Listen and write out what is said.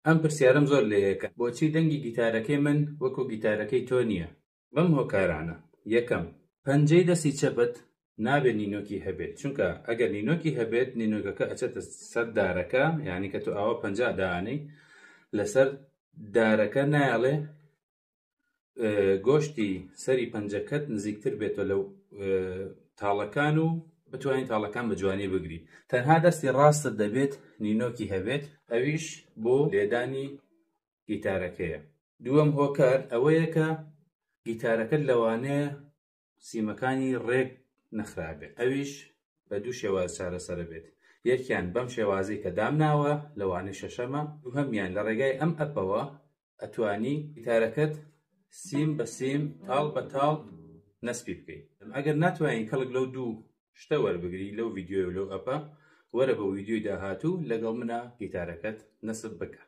ئەم پرسیارم زۆر لێ یەکە، بۆچی دەنگی گیتارەکەی من وەکو گیتارەکەی تۆ نییە؟ بەم هۆکارانە: یەکەم، پەنجەی دەستی چەپت نابێت نینۆکی هەبێت، چونکە ئەگەر نینۆکی هەبێت نینۆکەکە ئەچێتە سەر دارەکە، یعنی کە تۆ ئاوا پەنجا دانەی لەسەر دارەکە نایەڵێ گۆشتی سەری پەنجەکەت نزیکتر بێتەوە لەو تاڵەکان و بتوانین تاڵەکان بە جوانی بگری. تەنها دەستی ڕاستت دەبێت نینۆکی هەبێت، ئەویش بۆ لێدانی گیتارەکەیە. دووەم هۆکار ئەوەیە کە گیتارەکەت لەوانەیە سیمەکانی ڕێک نەخرابێت، ئەویش بە دوو شێواز چارەسەر بێت. یەکیان بەم شێوازەی کە دامناوە لەوانەی شەشەمە، دووهەمیان لە ڕێگای ئەم ئەپەوە ئەتوانی گیتارەکەت سیم بە سیم تاڵ بە تاڵ نەسپی بکەیت. ئەگەر ناتوانین کەڵک لەو دوو شتە وەربگری لەو ڤیدیۆ و لەو ئەپە، وەرە بە ڤیدیۆی داهاتوو لەگەڵ منە گیتارەکەت نەسب بکە.